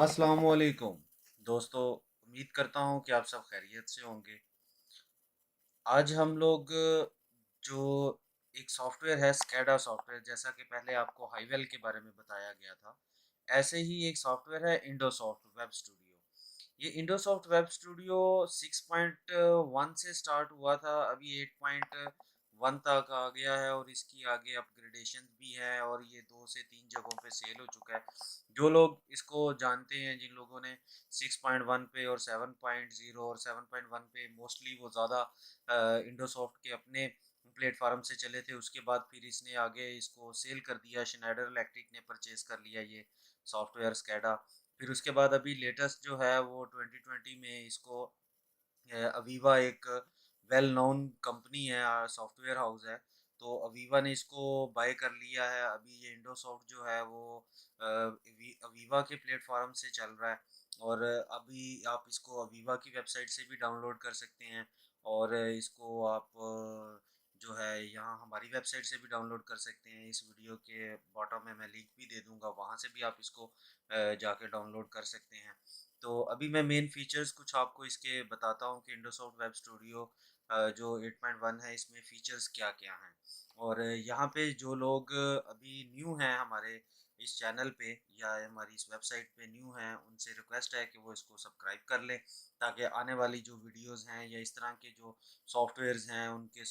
अस्सलामुअलैकुम दोस्तों। उम्मीद करता हूँ कि आप सब खैरियत से होंगे। आज हम लोग जो एक सॉफ्टवेयर है स्कैडा सॉफ्टवेयर, जैसा कि पहले आपको हाईवेल के बारे में बताया गया था, ऐसे ही एक सॉफ्टवेयर है इंडोसॉफ्ट वेब स्टूडियो। ये इंडोसॉफ्ट वेब स्टूडियो 6.1 से स्टार्ट हुआ था, अभी 8.1 तक आ गया है और इसकी आगे अपग्रेडेशन भी है और ये 2 से 3 जगहों पे सेल हो चुका है। जो लोग इसको जानते हैं, जिन लोगों ने 6.1 पे और 7.0 और 7.1 पे मोस्टली वो ज़्यादा इंडोसॉफ्ट के अपने प्लेटफार्म से चले थे, उसके बाद फिर इसने आगे इसको सेल कर दिया। शनाइडर इलेक्ट्रिक ने परचेज कर लिया ये सॉफ्टवेयर स्कैडा। फिर उसके बाद अभी लेटेस्ट जो है वो 2020 में इसको अवीवा एक वेल नोन कंपनी है, सॉफ्टवेयर हाउस है, तो अवीवा ने इसको बाय कर लिया है। अभी ये इंडोसॉफ्ट जो है वो अवीवा के प्लेटफॉर्म से चल रहा है और अभी आप इसको अवीवा की वेबसाइट से भी डाउनलोड कर सकते हैं और इसको आप जो है यहाँ हमारी वेबसाइट से भी डाउनलोड कर सकते हैं। इस वीडियो के बॉटम में मैं लिंक भी दे दूँगा, वहाँ से भी आप इसको जाके डाउनलोड कर सकते हैं। तो अभी मैं मेन फीचर्स कुछ आपको इसके बताता हूँ कि इंडोसॉफ्ट वेब स्टूडियो जो 8.1 है इसमें फीचर्स क्या-क्या हैं। और यहाँ पे जो लोग अभी न्यू हैं हमारे इस चैनल पे या हमारी इस वेबसाइट पे न्यू हैं, उनसे रिक्वेस्ट है कि वो इसको सब्सक्राइब कर लें, ताकि आने वाली जो वीडियोस हैं या इस तरह के जो सॉफ्टवेयर्स हैं उनके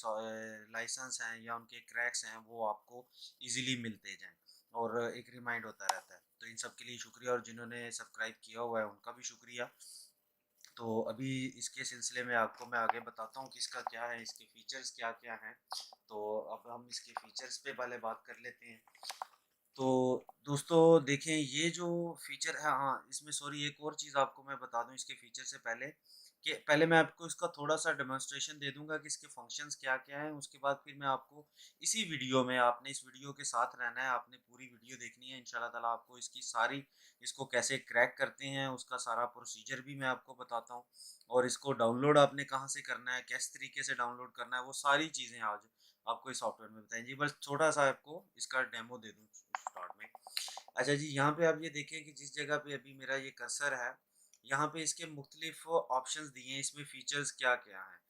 लाइसेंस हैं या उनके क्रैक्स हैं वो आपको ईज़िली मिलते जाएँ और एक रिमाइंड होता रहता है। तो इन सब के लिए शुक्रिया और जिन्होंने सब्सक्राइब किया हुआ है उनका भी शुक्रिया। तो अभी इसके सिलसिले में आपको मैं आगे बताता हूँ कि इसका क्या है, इसके फीचर्स क्या-क्या हैं। तो अब हम इसके फीचर्स पे पहले बात कर लेते हैं। तो दोस्तों देखें, ये जो फीचर है, हाँ इसमें सॉरी एक और चीज़ आपको मैं बता दूं इसके फीचर से पहले, कि पहले मैं आपको इसका थोड़ा सा डेमोन्स्ट्रेशन दे दूंगा कि इसके फंक्शंस क्या क्या हैं। उसके बाद फिर मैं आपको इसी वीडियो में, आपने इस वीडियो के साथ रहना है, आपने पूरी वीडियो देखनी है इंशाल्लाह ताला। आपको इसकी सारी, इसको कैसे क्रैक करते हैं उसका सारा प्रोसीजर भी मैं आपको बताता हूँ और इसको डाउनलोड आपने कहाँ से करना है, किस तरीके से डाउनलोड करना है, वो सारी चीज़ें आज आपको इस सॉफ्टवेयर में बताएं जी। बस छोटा सा आपको इसका डेमो दे दूँ स्टार्ट में। अच्छा जी, यहाँ पे आप ये देखें कि जिस जगह पे अभी मेरा ये कर्सर है, यहाँ पे इसके मुख्तलिफ ऑप्शंस दिए हैं, इसमें फीचर्स क्या क्या हैं।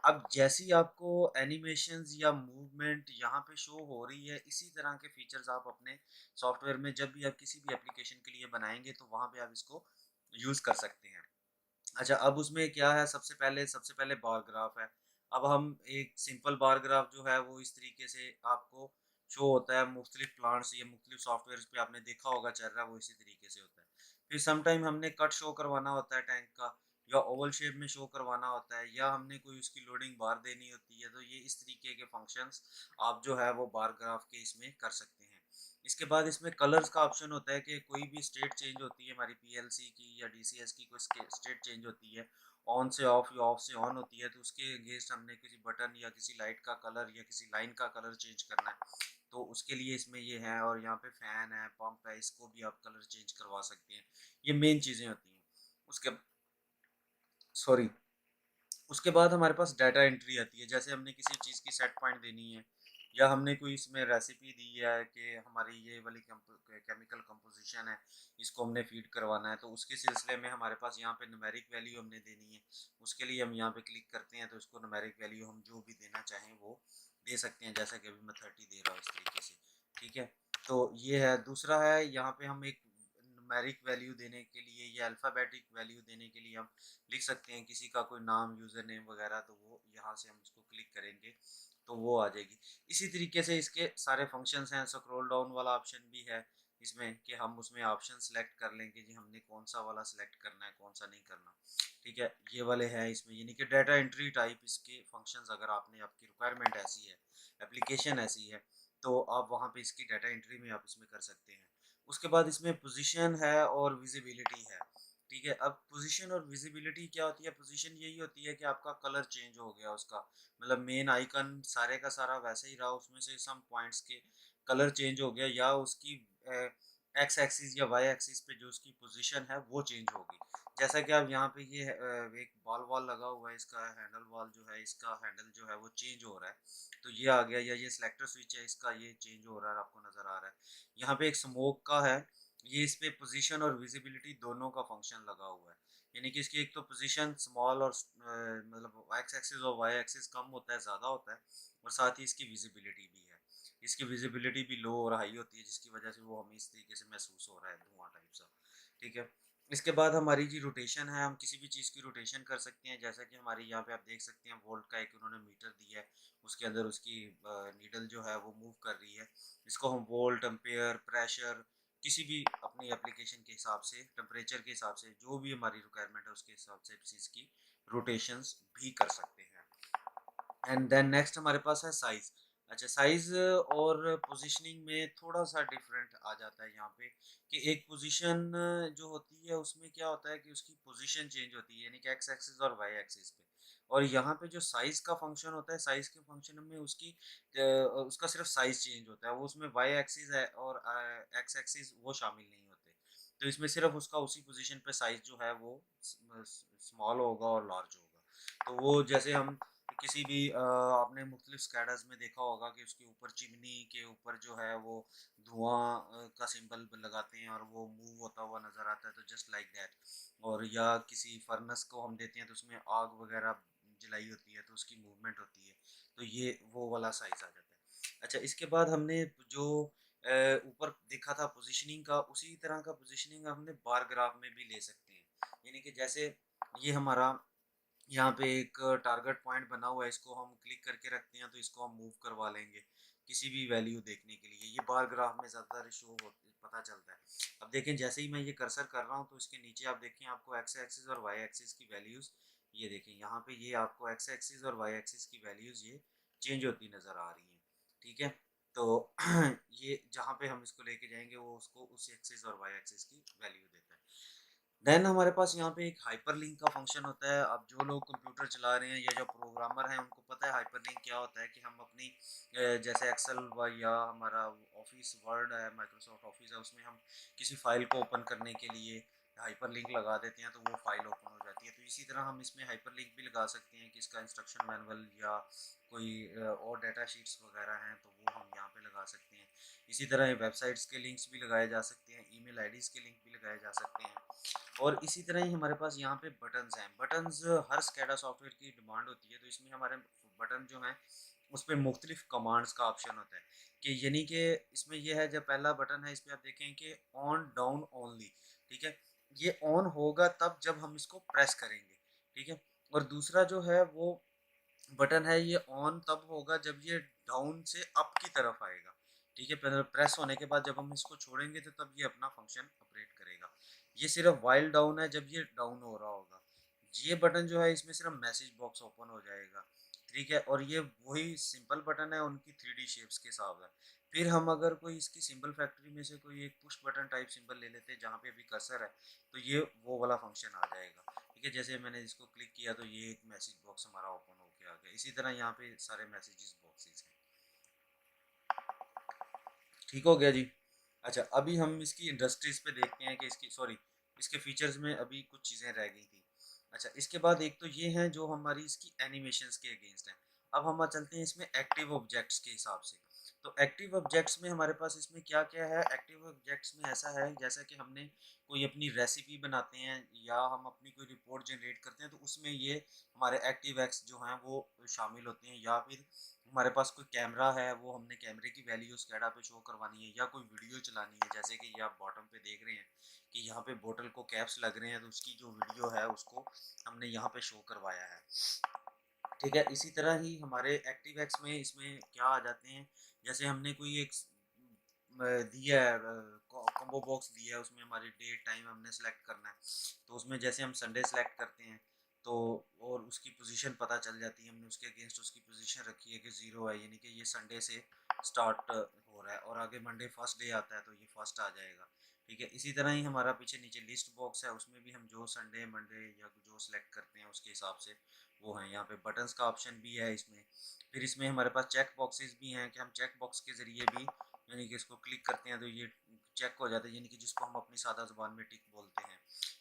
अब जैसी आपको एनिमेशंस या मूवमेंट यहाँ पे शो हो रही है, इसी तरह के फीचर्स आप अपने सॉफ्टवेयर में जब भी आप किसी भी एप्लीकेशन के लिए बनाएंगे तो वहाँ पे आप इसको यूज़ कर सकते हैं। अच्छा, अब उसमें क्या है, सबसे पहले बार ग्राफ है। अब हम एक सिंपल बार ग्राफ जो है वो इस तरीके से आपको शो होता है। मुख्तलिफ प्लांट्स या मुख्तलिफ सॉफ्टवेयर पे आपने देखा होगा चल रहा है, वो इसी तरीके से होता है। फिर समटाइम हमने कट शो करवाना होता है टैंक का, या ओवल शेप में शो करवाना होता है, या हमने कोई उसकी लोडिंग बार देनी होती है, तो ये इस तरीके के फंक्शंस आप जो है वो बार ग्राफ के इसमें कर सकते हैं। इसके बाद इसमें कलर्स का ऑप्शन होता है कि कोई भी स्टेट चेंज होती है हमारी पीएलसी की या डीसीएस की, कोई स्टेट चेंज होती है, ऑन से ऑफ या ऑफ से ऑन होती है, तो उसके अगेंस्ट हमने किसी बटन या किसी लाइट का कलर या किसी लाइन का कलर चेंज करना है, तो उसके लिए इसमें ये है। और यहाँ पे फैन है, पंप है, इसको भी आप कलर चेंज करवा सकते हैं। ये मेन चीज़ें होती हैं। उसके सॉरी उसके बाद हमारे पास डाटा एंट्री आती है। जैसे हमने किसी चीज़ की सेट पॉइंट देनी है, या हमने कोई इसमें रेसिपी दी है कि हमारी ये वाली केमिकल कंपोजिशन है, इसको हमने फीड करवाना है, तो उसके सिलसिले में हमारे पास यहाँ पे न्यूमेरिक वैल्यू हमने देनी है। उसके लिए हम यहाँ पे क्लिक करते हैं तो इसको न्यूमेरिक वैल्यू हम जो भी देना चाहें वो दे सकते हैं, जैसा कि अभी मैं 30 दे रहा हूँ इस तरीके से। ठीक है, तो ये है। दूसरा है, यहाँ पे हम एक न्यूमेरिक वैल्यू देने के लिए या अल्फ़ाबेटिक वैल्यू देने के लिए हम लिख सकते हैं किसी का कोई नाम, यूज़र नेम वगैरह, तो वो यहाँ से हम उसको क्लिक करेंगे तो वो आ जाएगी। इसी तरीके से इसके सारे फंक्शंस हैं। स्क्रॉल डाउन वाला ऑप्शन भी है इसमें, कि हम उसमें ऑप्शन सेलेक्ट कर लेंगे जी, हमने कौन सा वाला सेलेक्ट करना है, कौन सा नहीं करना। ठीक है, ये वाले हैं इसमें, यानी कि डाटा एंट्री टाइप इसके फंक्शंस, अगर आपने, आपकी रिक्वायरमेंट ऐसी है, एप्लीकेशन ऐसी है, तो आप वहाँ पे इसकी डाटा एंट्री में आप इसमें कर सकते हैं। उसके बाद इसमें पोजीशन है और विजिबिलिटी है। ठीक है, अब पोजीशन और विजिबिलिटी क्या होती है। पोजीशन यही होती है कि आपका कलर चेंज हो गया उसका, मतलब मेन आइकन सारे का सारा वैसे ही रहा, उसमें से सम पॉइंट्स के कलर चेंज हो गया, या उसकी एक्स एक्सिस या वाई एक्सिस पे जो उसकी पोजीशन है वो चेंज होगी। जैसा कि आप यहाँ पे ये एक बॉल वॉल लगा हुआ है, इसका हैंडल वॉल जो है, इसका हैंडल जो है वो चेंज हो रहा है, तो ये आ गया। या ये सिलेक्टर स्विच है, इसका ये चेंज हो रहा है, आपको नज़र आ रहा है। यहाँ पे एक स्मोक का है, ये इस पे पोजीशन और विजिबिलिटी दोनों का फंक्शन लगा हुआ है। यानी कि इसकी एक तो पोजीशन स्मॉल और मतलब एक्स एक्सिस और वाई एक्सिस कम होता है, ज़्यादा होता है, और साथ ही इसकी विजिबिलिटी भी है। इसकी विजिबिलिटी भी लो और हाई होती है, जिसकी वजह से वो हमें इस तरीके से महसूस हो रहा है, धुआं टाइप सा। ठीक है। इसके बाद हमारी जी रोटेशन है, हम किसी भी चीज़ की रोटेशन कर सकते हैं, जैसा कि हमारी यहाँ पे आप देख सकते हैं वोल्ट का एक उन्होंने मीटर दिया है, उसके अंदर उसकी नीडल जो है वो मूव कर रही है। इसको हम वोल्ट, एम्पेयर, प्रेशर, किसी भी अपनी एप्लीकेशन के हिसाब से, टेम्परेचर के हिसाब से, जो भी हमारी रिक्वायरमेंट है उसके हिसाब से इस चीज़ की रोटेशंस भी कर सकते हैं। एंड देन नेक्स्ट हमारे पास है साइज। अच्छा, साइज और पोजीशनिंग में थोड़ा सा डिफरेंट आ जाता है यहाँ पे, कि एक पोजीशन जो होती है उसमें क्या होता है कि उसकी पोजीशन चेंज होती है, यानी कि एक्स एक्सिस और वाई एक्सिस पे। और यहाँ पे जो साइज का फंक्शन होता है, साइज के फंक्शन में उसका सिर्फ साइज चेंज होता है, वो उसमें वाई एक्सिस है और एक्स एक्सिस वो शामिल नहीं होते। तो इसमें सिर्फ उसका उसी पोजीशन पे साइज जो है वो स्मॉल होगा और लार्ज होगा। तो वो जैसे हम किसी भी आपने मुख्तलिफ स्कैडर्स में देखा होगा कि उसके ऊपर चिमनी के ऊपर जो है वो धुआं का सिंबल लगाते हैं और वो मूव होता हुआ नज़र आता है, तो जस्ट लाइक दैट। और या किसी फर्नेस को हम देते हैं तो उसमें आग वगैरह जलाई होती है तो उसकी मूवमेंट होती है, तो ये वो वाला साइज आ जाता है। अच्छा, इसके बाद हमने जो ऊपर देखा था पोजीशनिंग का, उसी तरह का पोजीशनिंग हमने बार ग्राफ में भी ले सकते हैं। यानी कि जैसे ये हमारा यहाँ पे एक टारगेट पॉइंट बना हुआ है, इसको हम क्लिक करके रखते हैं तो इसको हम मूव करवा लेंगे किसी भी वैल्यू देखने के लिए। ये बार ग्राफ में ज़्यादातर शो पता चलता है। अब देखें, जैसे ही मैं ये कर्सर कर रहा हूँ तो इसके नीचे आप देखें आपको एक्स एक्सिस और वाई एक्सिस की वैल्यूज़, ये देखें यहाँ पे ये आपको एक्स एक्सिस और वाई एक्सिस की वैल्यूज़ ये चेंज होती नज़र आ रही हैं। ठीक है। तो ये जहाँ पे हम इसको लेके जाएंगे वो उसको उस एक्सिस और वाई एक्सिस की वैल्यू देता है। देन हमारे पास यहाँ पे एक हाइपरलिंक का फंक्शन होता है। अब जो लोग कंप्यूटर चला रहे हैं या जो प्रोग्रामर हैं उनको पता है हाइपरलिंक क्या होता है, कि हम अपनी जैसे एक्सेल व या हमारा ऑफिस वर्ड है, माइक्रोसॉफ्ट ऑफिस है, उसमें हम किसी फाइल को ओपन करने के लिए हाइपरलिंक लगा देते हैं तो वो फाइल ओपन हो जाती है। तो इसी तरह हम इसमें हाइपरलिंक भी लगा सकते हैं कि इसका इंस्ट्रक्शन मैनुअल या कोई और डाटा शीट्स वगैरह हैं तो वो हम यहाँ पे लगा सकते हैं। इसी तरह वेबसाइट्स के लिंक्स भी लगाए जा सकते हैं, ईमेल आईडीज़ के लिंक भी लगाए जा सकते हैं। और इसी तरह ही हमारे पास यहाँ पे बटन्स हैं। बटन्स हर स्कैडा सॉफ्टवेयर की डिमांड होती है, तो इसमें हमारे बटन जो हैं उस पर मुख्तलिफ कमांड्स का ऑप्शन होता है, कि यानी कि इसमें यह है, जब पहला बटन है इस पर आप देखें कि ऑन डाउन ओनली। ठीक है। ये ऑन होगा तब जब हम इसको प्रेस करेंगे। ठीक है। और दूसरा जो है वो बटन है, ये ऑन तब होगा जब ये डाउन से अप की तरफ आएगा। ठीक है। प्रेस होने के बाद जब हम इसको छोड़ेंगे तो तब ये अपना फंक्शन ऑपरेट करेगा। ये सिर्फ वाइल डाउन है जब ये डाउन हो रहा होगा। ये बटन जो है इसमें सिर्फ मैसेज बॉक्स ओपन हो जाएगा। ठीक है। और ये वही सिंपल बटन है उनकी 3D शेप्स के साथ है। फिर हम अगर कोई इसकी सिंबल फैक्ट्री में से कोई एक पुश बटन टाइप सिंबल ले लेते हैं जहाँ पे अभी कर्सर है, तो ये वो वाला फंक्शन आ जाएगा। ठीक है। जैसे मैंने इसको क्लिक किया तो ये एक मैसेज बॉक्स हमारा ओपन हो गया आ गया। इसी तरह यहाँ पे सारे मैसेजेस बॉक्सेस हैं। ठीक हो गया जी। अच्छा, अभी हम इसकी इंडस्ट्रीज पे देखते हैं कि इसकी सॉरी इसके फीचर्स में अभी कुछ चीज़ें रह गई थी। अच्छा, इसके बाद एक तो ये हैं जो हमारी इसकी एनिमेशंस के अगेंस्ट हैं। अब हम चलते हैं इसमें एक्टिव ऑब्जेक्ट्स के हिसाब से। तो एक्टिव ऑब्जेक्ट्स में हमारे पास इसमें क्या क्या है। एक्टिव ऑब्जेक्ट्स में ऐसा है जैसा कि हमने कोई अपनी रेसिपी बनाते हैं या हम अपनी कोई रिपोर्ट जनरेट करते हैं तो उसमें ये हमारे एक्टिव एक्स जो हैं वो शामिल होते हैं। या फिर हमारे पास कोई कैमरा है, वो हमने कैमरे की वैल्यू स्कैडा पे शो करवानी है, या कोई वीडियो चलानी है, जैसे कि ये आप बॉटम पे देख रहे हैं कि यहाँ पे बोतल को कैप्स लग रहे हैं तो उसकी जो वीडियो है उसको हमने यहाँ पे शो करवाया है। ठीक है। इसी तरह ही हमारे एक्टिव एक्स में इसमें क्या आ जाते हैं, जैसे हमने कोई एक दिया है कॉम्बो बॉक्स दिया है, उसमें हमारी डेट टाइम हमने सेलेक्ट करना है। तो उसमें जैसे हम संडे सेलेक्ट करते हैं तो और उसकी पोजीशन पता चल जाती है, हमने उसके अगेंस्ट उसकी पोजीशन रखी है कि 0 है, यानी कि ये संडे से स्टार्ट हो रहा है, और आगे मंडे फर्स्ट डे आता है तो ये फर्स्ट आ जाएगा। ठीक है। इसी तरह ही हमारा पीछे नीचे लिस्ट बॉक्स है, उसमें भी हम जो संडे मंडे या जो सेलेक्ट करते हैं उसके हिसाब से वो है। यहाँ पे बटन्स का ऑप्शन भी है इसमें। फिर इसमें हमारे पास चेक बॉक्सेस भी हैं कि हम चेक बॉक्स के ज़रिए भी, यानी कि इसको क्लिक करते हैं तो ये चेक हो जाता है, यानी कि जिसको हम अपनी सादा ज़ुबान में टिक बोलते हैं।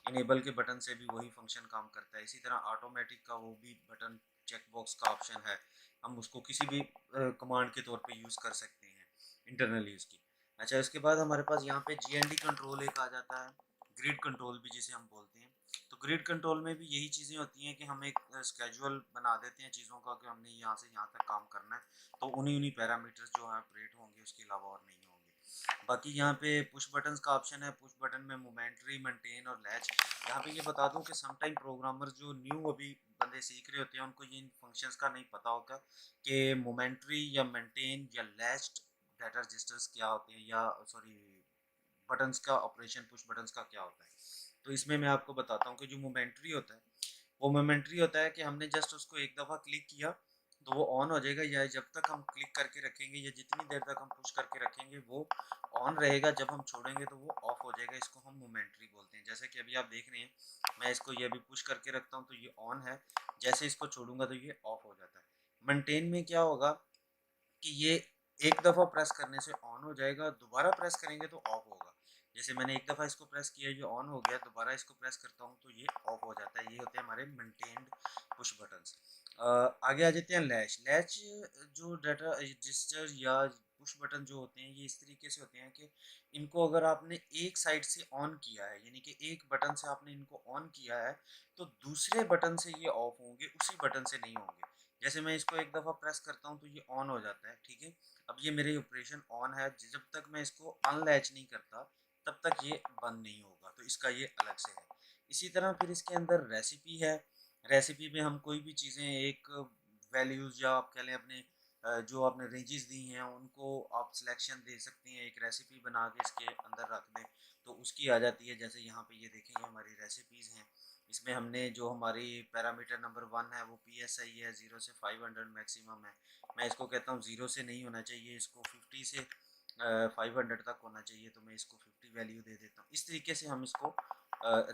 इनेबल के बटन से भी वही फंक्शन काम करता है। इसी तरह ऑटोमेटिक का वो भी बटन चेक बॉक्स का ऑप्शन है, हम उसको किसी भी कमांड के तौर पे यूज़ कर सकते हैं इंटरनल यूज़ की। अच्छा, उसके बाद हमारे पास यहाँ पे जीएनडी कंट्रोल एक आ जाता है, ग्रिड कंट्रोल भी जिसे हम बोलते हैं। तो ग्रिड कंट्रोल में भी यही चीज़ें होती हैं कि हम एक स्केड्यूल बना देते हैं चीज़ों का कि हमने यहाँ से यहाँ तक काम करना है, तो उन्हीं उन्हीं पैरामीटर्स जो हैं ऑपरेट होंगे, उसके अलावा और नहीं होंगे। बाकी यहाँ पे पुश बटन्स का ऑप्शन है, पुश बटन में मोमेंट्री, मेंटेन और लैच। यहाँ पे ये बता दूँ कि समटाइम प्रोग्रामर जो न्यू अभी बंदे सीख रहे होते हैं, उनको ये इन फंक्शंस का नहीं पता होगा कि मोमेंट्री या मेंटेन या लैच्ड डाटा रजिस्टर्स क्या होते हैं, या सॉरी बटन्स का ऑपरेशन पुश बटन्स का क्या होता है। तो इसमें मैं आपको बताता हूँ कि जो मोमेंट्री होता है, वो मोमेंट्री होता है कि हमने जस्ट उसको एक दफ़ा क्लिक किया तो वो ऑन हो जाएगा, या जब तक हम क्लिक करके रखेंगे या जितनी देर तक हम पुश करके रखेंगे वो ऑन रहेगा, जब हम छोड़ेंगे तो वो ऑफ हो जाएगा। इसको हम मोमेंट्री बोलते हैं। जैसे कि अभी आप देख रहे हैं, मैं इसको ये अभी पुश करके रखता हूँ तो ये ऑन है, जैसे इसको छोड़ूंगा तो ये ऑफ हो जाता है। मेंटेन में क्या होगा कि ये एक दफ़ा प्रेस करने से ऑन हो जाएगा, दोबारा प्रेस करेंगे तो ऑफ होगा। जैसे मैंने एक दफ़ा इसको प्रेस किया, ये ऑन हो गया, दोबारा इसको प्रेस करता हूँ तो ये ऑफ हो जाता है। ये होते हैं हमारे मेंटेन्ड पुश बटन्स। आगे आ जाते हैं लैच। लैच जो डाटा रजिस्टर या पुश बटन जो होते हैं, ये इस तरीके से होते हैं कि इनको अगर आपने एक साइड से ऑन किया है, यानी कि एक बटन से आपने इनको ऑन किया है, तो दूसरे बटन से ये ऑफ होंगे, उसी बटन से नहीं होंगे। जैसे मैं इसको एक दफ़ा प्रेस करता हूँ तो ये ऑन हो जाता है, ठीक है। अब ये मेरे ऑपरेशन ऑन है, जब तक मैं इसको अनलैच नहीं करता तब तक ये बंद नहीं होगा, तो इसका ये अलग से है। इसी तरह फिर इसके अंदर रेसिपी है। रेसिपी में हम कोई भी चीज़ें एक वैल्यूज़ या आप कह लें अपने जो आपने रेंजेस दी हैं उनको आप सिलेक्शन दे सकते हैं, एक रेसिपी बना के इसके अंदर रख दें तो उसकी आ जाती है। जैसे यहाँ पे ये देखें, ये हमारी रेसिपीज़ हैं। इसमें हमने जो हमारी पैरामीटर नंबर 1 है वो पीएसआई है, 0 से 500 मैक्सिमम है। मैं इसको कहता हूँ 0 से नहीं होना चाहिए, इसको 50 से 500 तक होना चाहिए, तो मैं इसको 50 वैल्यू दे देता हूँ। इस तरीके से हम इसको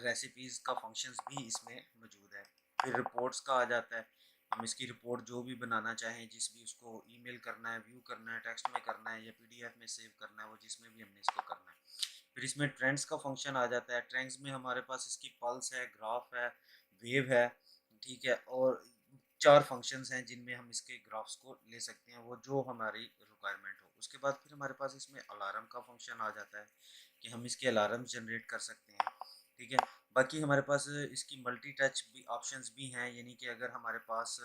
रेसिपीज़ का फंक्शंस भी इसमें मौजूद है। फिर रिपोर्ट्स का आ जाता है। हम इसकी रिपोर्ट जो भी बनाना चाहें, जिस भी उसको ईमेल करना है, व्यू करना है, टेक्स्ट में करना है या पीडीएफ में सेव करना है, वो जिसमें भी हमने इसको करना है। फिर इसमें ट्रेंड्स का फंक्शन आ जाता है। ट्रेंड्स में हमारे पास इसकी पल्स है, ग्राफ है, वेव है, ठीक है, और 4 फंक्शंस हैं जिनमें हम इसके ग्राफ्स को ले सकते हैं, वो जो हमारी रिक्वायरमेंट हो। उसके बाद फिर हमारे पास इसमें अलार्म का फंक्शन आ जाता है कि हम इसके अलार्म जनरेट कर सकते हैं, ठीक है। बाकी हमारे पास इसकी मल्टी टच भी ऑप्शंस भी हैं, यानी कि अगर हमारे पास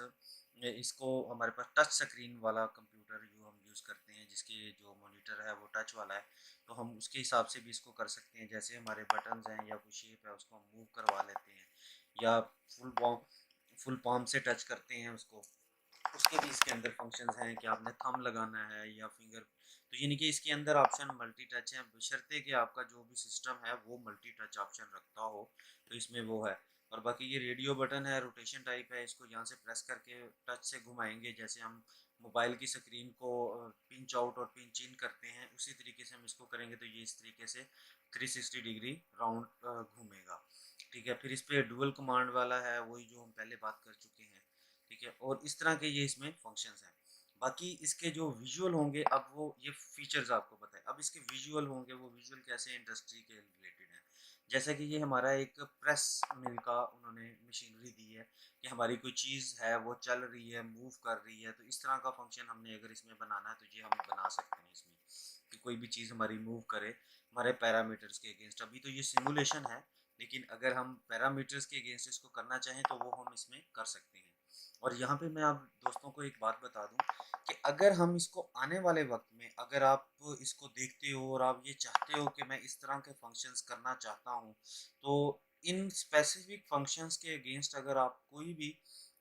इसको हमारे पास टच स्क्रीन वाला कंप्यूटर जो हम यूज़ करते हैं, जिसके जो मॉनिटर है वो टच वाला है, तो हम उसके हिसाब से भी इसको कर सकते हैं। जैसे हमारे बटन्स हैं या कोई शेप है, उसको हम मूव करवा लेते हैं, या फुल पाम से टच करते हैं उसको। उसके भी इसके अंदर फंक्शंस हैं कि आपने थंब लगाना है या फिंगर, तो यानी कि इसके अंदर ऑप्शन मल्टी टच है, बशर्ते कि आपका जो भी सिस्टम है वो मल्टी टच ऑप्शन रखता हो, तो इसमें वो है। और बाकी ये रेडियो बटन है, रोटेशन टाइप है, इसको यहाँ से प्रेस करके टच से घुमाएंगे, जैसे हम मोबाइल की स्क्रीन को पिंच आउट और पिंच इन करते हैं, उसी तरीके से हम इसको करेंगे तो ये इस तरीके से 360 डिग्री राउंड घूमेगा, ठीक है। फिर इस पे डुअल कमांड वाला है, वही जो हम पहले बात कर चुके हैं, ठीक है। और इस तरह के ये इसमें फंक्शंस हैं। बाकी इसके जो विजुअल होंगे, अब वो ये फीचर्स आपको बताएं, अब इसके विजुअल होंगे, वो विजुअल कैसे इंडस्ट्री के रिलेटेड है। जैसा कि ये हमारा एक प्रेस मिल का उन्होंने मशीनरी दी है कि हमारी कोई चीज़ है वो चल रही है, मूव कर रही है, तो इस तरह का फंक्शन हमने अगर इसमें बनाना है तो ये हम बना सकते हैं इसमें, कि कोई भी चीज़ हमारी मूव करे हमारे पैरामीटर्स के अगेंस्ट। अभी तो ये सिमुलेशन है, लेकिन अगर हम पैरामीटर्स के अगेंस्ट इसको करना चाहें तो वो हम इसमें कर सकते हैं। और यहाँ पे मैं आप दोस्तों को एक बात बता दूं कि अगर हम इसको आने वाले वक्त में, अगर आप इसको देखते हो और आप ये चाहते हो कि मैं इस तरह के फंक्शंस करना चाहता हूँ, तो इन स्पेसिफिक फंक्शंस के अगेंस्ट अगर आप कोई भी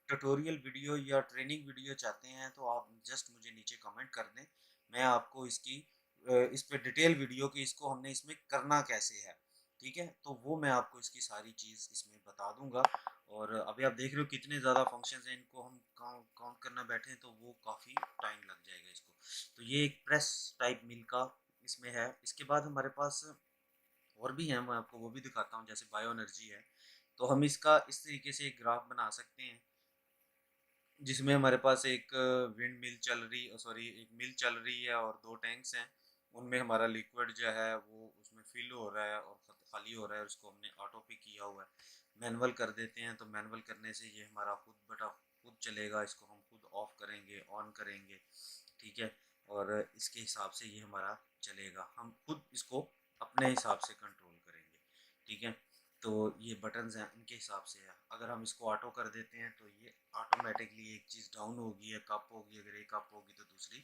ट्यूटोरियल वीडियो या ट्रेनिंग वीडियो चाहते हैं तो आप जस्ट मुझे नीचे कमेंट कर दें। मैं आपको इसकी इस पे डिटेल वीडियो की, इसको हमने इसमें करना कैसे है, ठीक है, तो वो मैं आपको इसकी सारी चीज़ इसमें बता दूंगा। और अभी आप देख रहे हो कितने ज़्यादा फंक्शंस हैं, इनको हम काउंट करना बैठे तो वो काफ़ी टाइम लग जाएगा इसको। तो ये एक प्रेस टाइप मिल का इसमें है। इसके बाद हमारे पास और भी हैं, मैं आपको वो भी दिखाता हूँ। जैसे बायो एनर्जी है, तो हम इसका इस तरीके से एक ग्राफ बना सकते हैं, जिसमें हमारे पास एक विंड मिल चल रही, सॉरी एक मिल चल रही है और 2 टैंक्स हैं। उनमें हमारा लिक्विड जो है वो उसमें फिल हो रहा है और खाली हो रहा है, और उसको हमने ऑटो पे किया हुआ है। मैनुअल कर देते हैं तो मैनुअल करने से ये हमारा खुद बटा खुद चलेगा, इसको हम खुद ऑफ करेंगे, ऑन करेंगे, ठीक है। और इसके हिसाब से ये हमारा चलेगा। हम खुद इसको अपने हिसाब से कंट्रोल करेंगे, ठीक है। तो ये बटन्स हैं, इनके हिसाब से है। अगर हम इसको ऑटो कर देते हैं तो ये ऑटोमेटिकली एक चीज़ डाउन होगी, एक अप होगी, अगर एक अप होगी तो दूसरी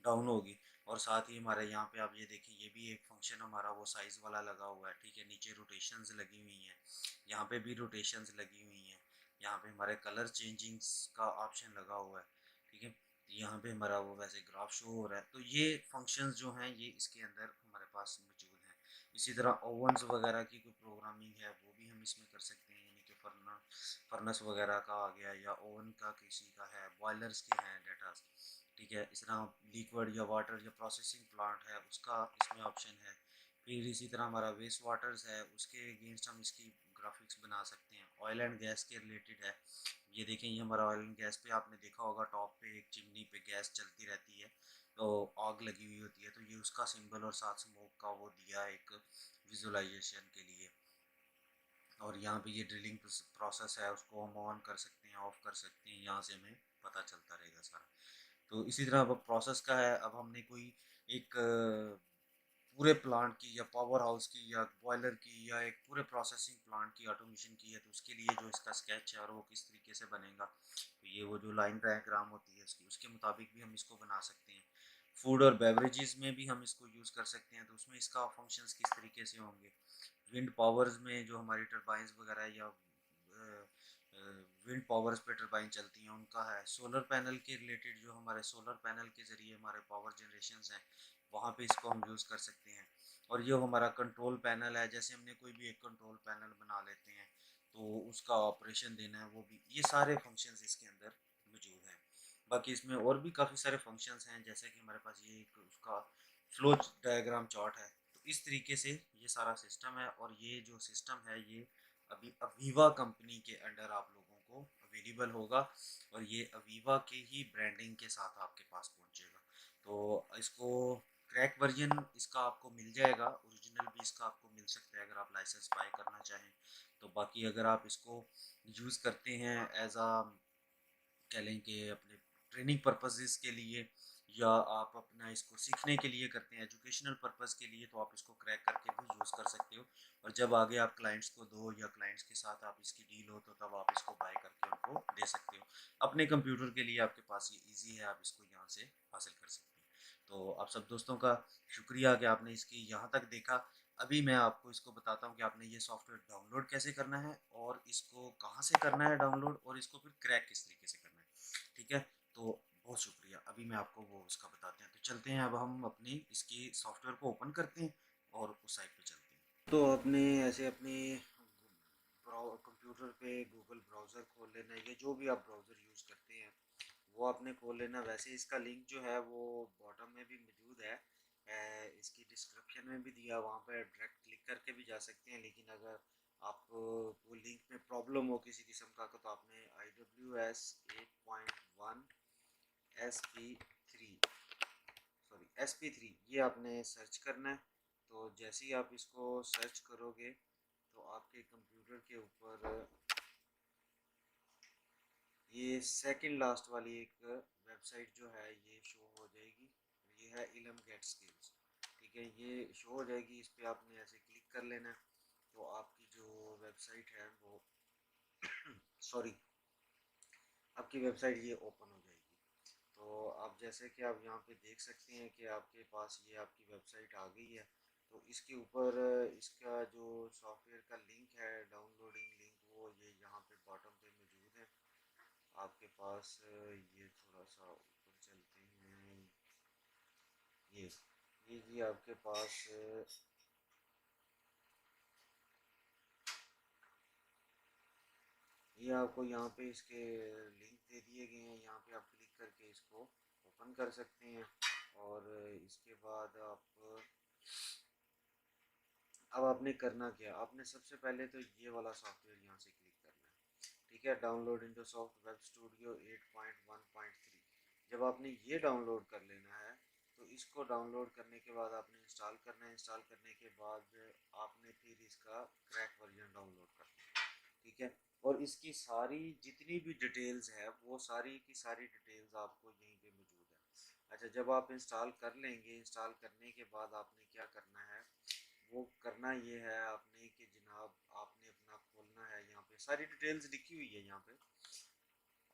डाउन होगी। और साथ ही हमारे यहाँ पे आप ये देखिए, ये भी एक फंक्शन हमारा वो साइज़ वाला लगा हुआ है, ठीक है। नीचे रोटेशंस लगी हुई हैं, यहाँ पे भी रोटेशंस लगी हुई हैं। यहाँ पे हमारे कलर चेंजिंग्स का ऑप्शन लगा हुआ है, ठीक है। यहाँ पे हमारा वो वैसे ग्राफ शो हो रहा है। तो ये फंक्शंस जो हैं ये इसके अंदर हमारे पास मौजूद हैं। इसी तरह ओवंस वगैरह की कोई प्रोग्रामिंग है वो भी हम इसमें कर सकते हैं, यानी कि फर्नस वगैरह का आ गया, या ओवन का किसी का है, बॉयलर्स के हैं डेटा, ठीक है। इस तरह लिक्विड या वाटर या प्रोसेसिंग प्लांट है उसका इसमें ऑप्शन है। फिर इसी तरह हमारा वेस्ट वाटर्स है, उसके अगेंस्ट हम इसकी ग्राफिक्स बना सकते हैं। ऑयल एंड गैस के रिलेटेड है, ये देखें, ये हमारा ऑयल एंड गैस पे आपने देखा होगा टॉप पे एक चिमनी पे गैस चलती रहती है, तो आग लगी हुई होती है, तो ये उसका सिंबल और साथ स्मोक का वो दिया एक विजुअलाइजेशन के लिए। और यहाँ पे ये ड्रिलिंग प्रोसेस है, उसको हम ऑन कर सकते हैं, ऑफ कर सकते हैं, यहाँ से हमें पता चलता रहेगा सारा। तो इसी तरह अब प्रोसेस का है, अब हमने कोई एक पूरे प्लांट की या पावर हाउस की या बॉयलर की या एक पूरे प्रोसेसिंग प्लांट की ऑटोमेशन की है, तो उसके लिए जो इसका स्केच है और वो किस तरीके से बनेगा, तो ये वो जो लाइन डायग्राम होती है उसकी, उसके मुताबिक भी हम इसको बना सकते हैं। फूड और बेवरेजेस में भी हम इसको यूज़ कर सकते हैं, तो उसमें इसका फंक्शंस किस तरीके से होंगे। विंड पावर्स में जो हमारी टरबाइंस वगैरह या विंड पावर्स पे टरबाइन चलती हैं उनका है। सोलर पैनल के रिलेटेड जो हमारे सोलर पैनल के ज़रिए हमारे पावर जनरेशंस हैं, वहाँ पे इसको हम यूज़ कर सकते हैं। और ये हमारा कंट्रोल पैनल है, जैसे हमने कोई भी एक कंट्रोल पैनल बना लेते हैं तो उसका ऑपरेशन देना है, वो भी ये सारे फंक्शंस इसके अंदर मौजूद हैं। बाकी इसमें और भी काफ़ी सारे फंक्शंस हैं, जैसे कि हमारे पास ये एक उसका फ्लो डायग्राम चार्ट है। तो इस तरीके से ये सारा सिस्टम है, और ये जो सिस्टम है ये अभी अवीवा कंपनी के अंडर आप लोगों को अवेलेबल होगा, और ये अवीवा के ही ब्रांडिंग के साथ आपके पास पहुंचेगा। तो इसको क्रैक वर्जन इसका आपको मिल जाएगा, ओरिजिनल भी इसका आपको मिल सकता है अगर आप लाइसेंस बाय करना चाहें तो। बाकी अगर आप इसको यूज़ करते हैं एज आ कह लें कि अपने ट्रेनिंग पर्पसेस के लिए, या आप अपना इसको सीखने के लिए करते हैं, एजुकेशनल पर्पस के लिए, तो आप इसको क्रैक करके भी यूज़ कर सकते हो। और जब आगे आप क्लाइंट्स को दो या क्लाइंट्स के साथ आप इसकी डील हो, तो तब आप इसको बाय करके उनको दे सकते हो। अपने कंप्यूटर के लिए आपके पास ये ईजी है, आप इसको यहाँ से हासिल कर सकते हैं। तो आप सब दोस्तों का शुक्रिया कि आपने इसकी यहाँ तक देखा। अभी मैं आपको इसको बताता हूँ कि आपने ये सॉफ्टवेयर डाउनलोड कैसे करना है, और इसको कहाँ से करना है डाउनलोड, और इसको फिर क्रैक किस तरीके से करना है, ठीक है। तो बहुत शुक्रिया, अभी मैं आपको वो उसका बताते हैं। तो चलते हैं, अब हम अपनी इसकी सॉफ्टवेयर को ओपन करते हैं और उस साइट पे चलते हैं। तो आपने ऐसे अपने कंप्यूटर पे गूगल ब्राउज़र खोल लेना है, या जो भी आप ब्राउज़र यूज़ करते हैं वो आपने खोल लेना। वैसे इसका लिंक जो है वो बॉटम में भी मौजूद है, इसकी डिस्क्रिप्शन में भी दिया, वहाँ पर डायरेक्ट क्लिक करके भी जा सकते हैं। लेकिन अगर आपको वो लिंक में प्रॉब्लम हो किसी किस्म का, तो आपने IWS 8.1 SP3 सॉरी SP3 ये आपने सर्च करना है। तो जैसे ही आप इसको सर्च करोगे तो आपके कंप्यूटर के ऊपर ये सेकंड लास्ट वाली एक वेबसाइट जो है ये शो हो जाएगी। ये है इलम गेट स्किल्स, ठीक है, ये शो हो जाएगी। इस पर आपने ऐसे क्लिक कर लेना है, तो आपकी जो वेबसाइट है वो सॉरी आपकी वेबसाइट ये ओपन हो जाएगी। तो आप जैसे कि आप यहाँ पे देख सकते हैं कि आपके पास ये आपकी वेबसाइट आ गई है। तो इसके ऊपर इसका जो सॉफ्टवेयर का लिंक है, डाउनलोडिंग लिंक, वो ये यहाँ पे बॉटम पे मौजूद है आपके पास। ये थोड़ा सा ऊपर चलते हैं, ये जी आपके पास ये आपको यहाँ पे इसके लिंक दे दिए गए हैं, यहाँ पे आप क्लिक करके इसको ओपन कर सकते हैं। और इसके बाद आप अब आपने करना क्या, आपने सबसे पहले तो ये वाला सॉफ्टवेयर यहाँ से क्लिक करना है, ठीक है, download into soft web studio 8.1.3। जब आपने ये डाउनलोड कर लेना है, तो इसको डाउनलोड करने के बाद आपने इंस्टॉल करना है। इंस्टॉल करने के बाद आपने फिर इसका क्रैक वर्जन डाउनलोड करना है, ठीक है। और इसकी सारी जितनी भी डिटेल्स है वो सारी की सारी डिटेल्स आपको यहीं पे मौजूद है। अच्छा, जब आप इंस्टॉल कर लेंगे, इंस्टॉल करने के बाद आपने क्या करना है, वो करना ये है आपने कि जनाब आपने अपना खोलना है, यहाँ पे सारी डिटेल्स लिखी हुई है। यहाँ पे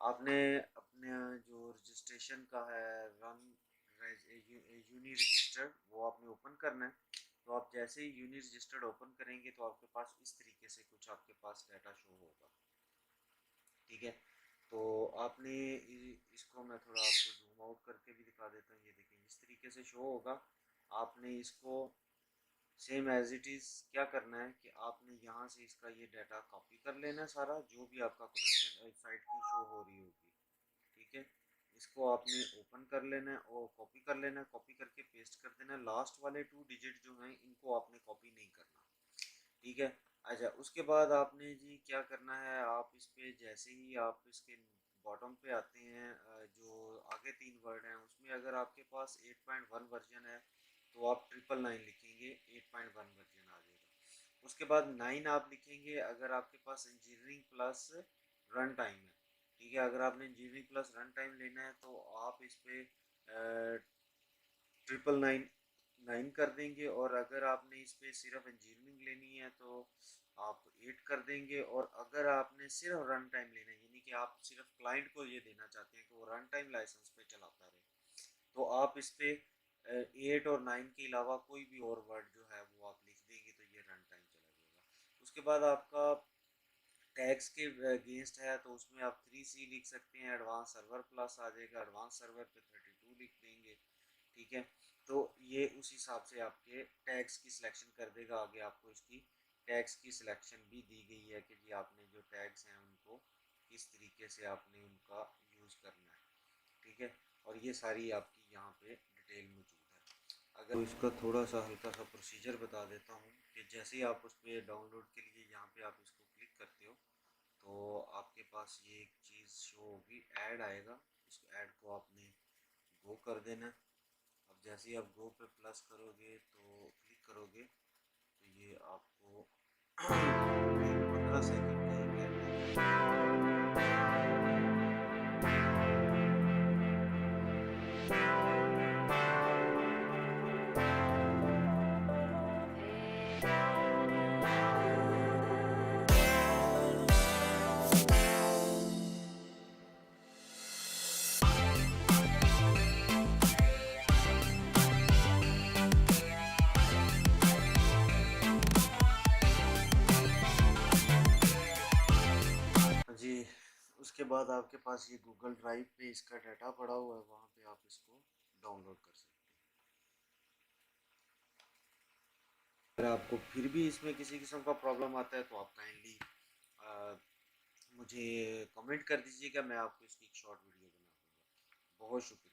आपने अपने जो रजिस्ट्रेशन का है रन यूनी रजिस्टर्ड, वो आपने ओपन करना है। तो आप जैसे ही यूनी रजिस्टर्ड ओपन करेंगे तो आपके पास इस तरीके से कुछ आपके पास डाटा शो होगा। ठीक है, तो आपने इसको मैं थोड़ा आपको जूम आउट करके भी दिखा देता हूँ। ये देखें इस तरीके से शो होगा। आपने इसको सेम एज इट इज़ क्या करना है कि आपने यहाँ से इसका ये डाटा कॉपी कर लेना है, सारा जो भी आपका कनेक्शन साइट की शो हो रही होगी। ठीक है, इसको आपने ओपन कर लेना है और कॉपी कर लेना है, कॉपी करके पेस्ट कर देना है। लास्ट वाले 2 डिजिट जो हैं इनको आपने कॉपी नहीं करना। ठीक है, अच्छा उसके बाद आपने जी क्या करना है, आप इस पे जैसे ही आप इसके बॉटम पे आते हैं, जो आगे 3 वर्ड हैं उसमें अगर आपके पास 8.1 वर्जन है तो आप 999 लिखेंगे, 8.1 वर्जन आ जाएगा। उसके बाद 9 आप लिखेंगे अगर आपके पास इंजीनियरिंग प्लस रन टाइम है। ठीक है, अगर आपने इंजीनियरिंग प्लस रन टाइम लेना है तो आप इस पे 999 कर देंगे, और अगर आपने इस पे सिर्फ इंजीनियरिंग लेनी है तो आप 8 कर देंगे। और अगर आपने सिर्फ रन टाइम लेना है, यानी कि आप सिर्फ क्लाइंट को ये देना चाहते हैं कि वो रन टाइम लाइसेंस पे चलाता रहे, तो आप इस पे 8 और 9 के अलावा कोई भी और वर्ड जो है वो आप लिख देंगे तो ये रन टाइम चला जाएगा। उसके बाद आपका टैक्स के अगेंस्ट है तो उसमें आप 3C लिख सकते हैं, एडवांस सर्वर प्लस आ जाएगा, एडवांस सर्वर पे 32 लिख देंगे। ठीक है, तो ये उस हिसाब से आपके टैक्स की सिलेक्शन कर देगा। आगे आपको इसकी टैक्स की सिलेक्शन भी दी गई है कि जी आपने जो टैग्स हैं उनको किस तरीके से आपने उनका यूज़ करना है। ठीक है, और ये सारी आपकी यहाँ पे डिटेल मौजूद है। अगर तो इसका थोड़ा सा हल्का सा प्रोसीजर बता देता हूँ कि जैसे ही आप उस पर डाउनलोड के लिए यहाँ पे आप इसको क्लिक करते हो तो आपके पास ये एक चीज़ शो होगी, ऐड आएगा। इस ऐड को आपने गो कर देना है। अब जैसे ही आप गो पे प्लस करोगे तो क्लिक करोगे तो ये आपको 15 सेकंड का एक ऐड देगा। जी, उसके बाद आपके पास ये गूगल ड्राइव पे इसका डाटा पड़ा हुआ है, वहाँ पे आप इसको डाउनलोड कर सकते हैं। अगर आपको फिर भी इसमें किसी किस्म का प्रॉब्लम आता है तो आप काइंडली मुझे कमेंट कर दीजिएगा, मैं आपको इसकी एक शॉर्ट वीडियो बना दूँगा। बहुत शुक्रिया।